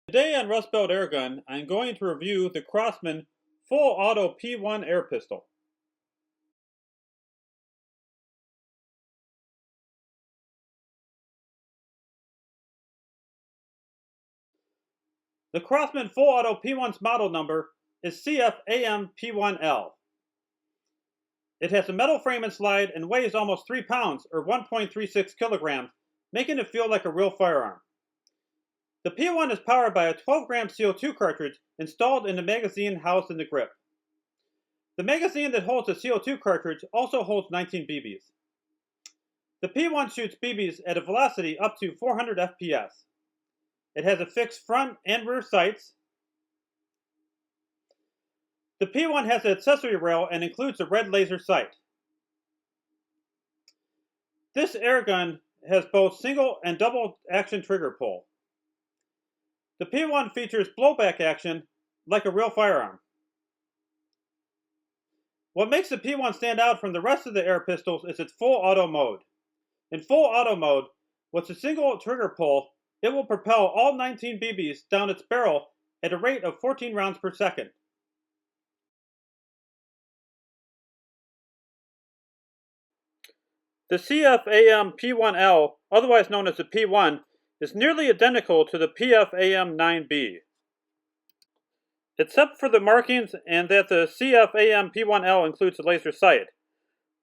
Today on Rust Belt Airgun, I'm going to review the Crosman Full Auto P1 air pistol. The Crosman Full Auto P1's model number is CFAMP1L. It has a metal frame and slide and weighs almost 3 pounds or 1.36 kilograms, making it feel like a real firearm. The P1 is powered by a 12-gram CO2 cartridge installed in the magazine housed in the grip. The magazine that holds the CO2 cartridge also holds 19 BBs. The P1 shoots BBs at a velocity up to 400 FPS. It has a fixed front and rear sights. The P1 has an accessory rail and includes a red laser sight. This airgun has both single and double action trigger pull. The P1 features blowback action like a real firearm. What makes the P1 stand out from the rest of the air pistols is its full auto mode. In full auto mode, with a single trigger pull, it will propel all 19 BBs down its barrel at a rate of 14 rounds per second. The CFAM1L, otherwise known as the P1, is nearly identical to the PFAM9B. Except for the markings and that the CFAM1L includes a laser sight.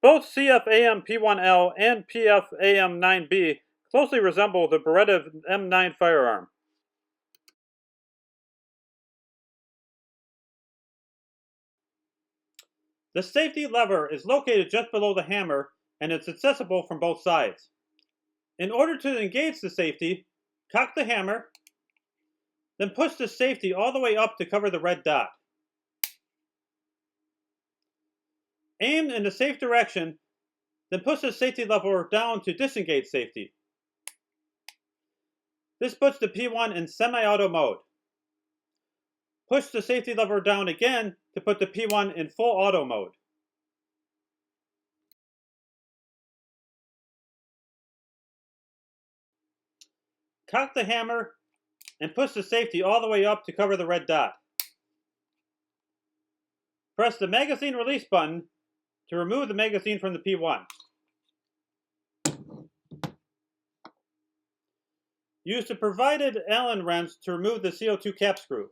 Both CFAM1L and PFAM9B closely resemble the Beretta M9 firearm. The safety lever is located just below the hammer and it's accessible from both sides. In order to engage the safety, cock the hammer, then push the safety all the way up to cover the red dot. Aim in the safe direction, then push the safety lever down to disengage safety. This puts the P1 in semi-auto mode. Push the safety lever down again to put the P1 in full auto mode. Cock the hammer and push the safety all the way up to cover the red dot. Press the magazine release button to remove the magazine from the P1. Use the provided Allen wrench to remove the CO2 cap screw.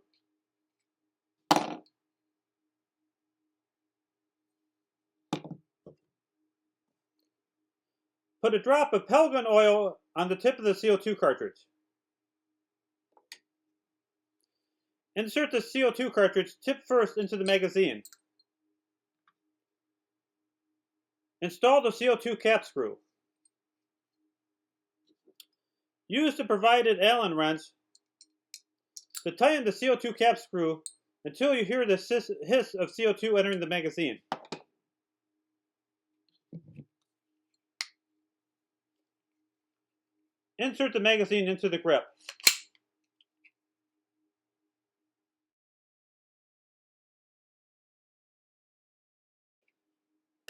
Put a drop of pellet gun oil on the tip of the CO2 cartridge. Insert the CO2 cartridge tip first into the magazine. Install the CO2 cap screw. Use the provided Allen wrench to tighten the CO2 cap screw until you hear the hiss of CO2 entering the magazine. Insert the magazine into the grip.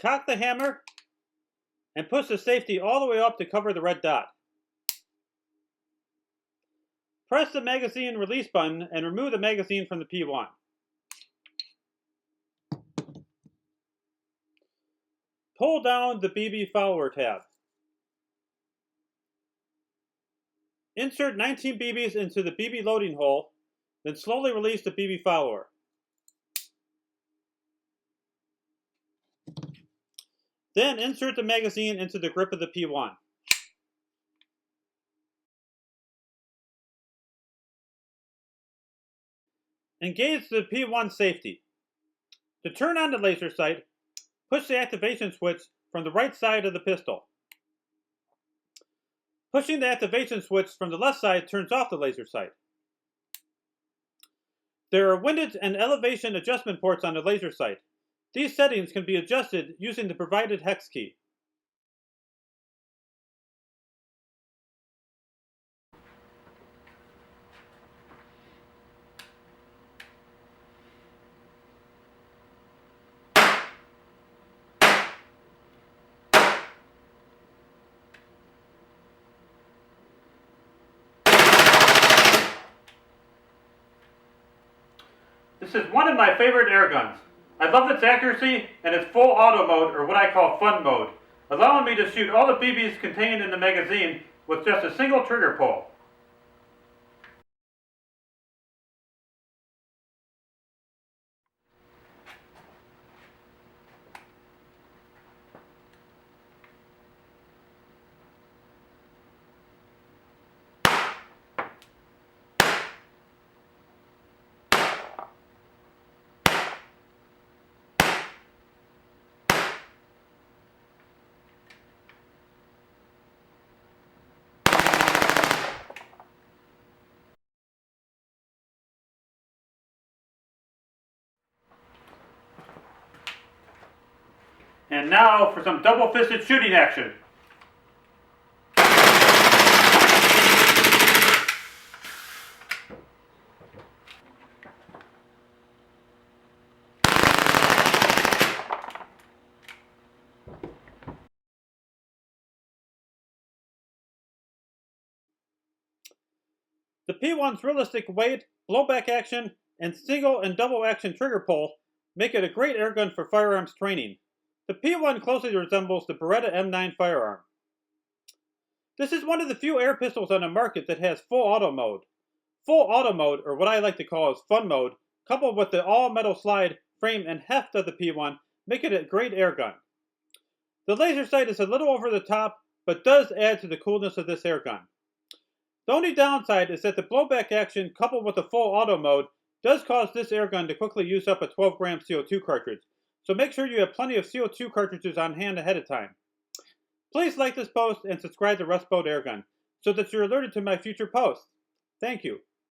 Cock the hammer and push the safety all the way up to cover the red dot. Press the magazine release button and remove the magazine from the P1. Pull down the BB follower tab. Insert 19 BBs into the BB loading hole, then slowly release the BB follower. Then insert the magazine into the grip of the P1. Engage the P1 safety. To turn on the laser sight, push the activation switch from the right side of the pistol. Pushing the activation switch from the left side turns off the laser sight. There are windage and elevation adjustment ports on the laser sight. These settings can be adjusted using the provided hex key. This is one of my favorite air guns. I love its accuracy and its full auto mode, or what I call fun mode, allowing me to shoot all the BBs contained in the magazine with just a single trigger pull. And now for some double-fisted shooting action. The P1's realistic weight, blowback action, and single and double action trigger pull make it a great airgun for firearms training. The P1 closely resembles the Beretta M9 firearm. This is one of the few air pistols on the market that has full auto mode. Full auto mode, or what I like to call as fun mode, coupled with the all-metal slide, frame, and heft of the P1, make it a great airgun. The laser sight is a little over the top, but does add to the coolness of this airgun. The only downside is that the blowback action coupled with the full auto mode does cause this airgun to quickly use up a 12-gram CO2 cartridge, so make sure you have plenty of CO2 cartridges on hand ahead of time. Please like this post and subscribe to Rust Boat Airgun so that you're alerted to my future posts. Thank you.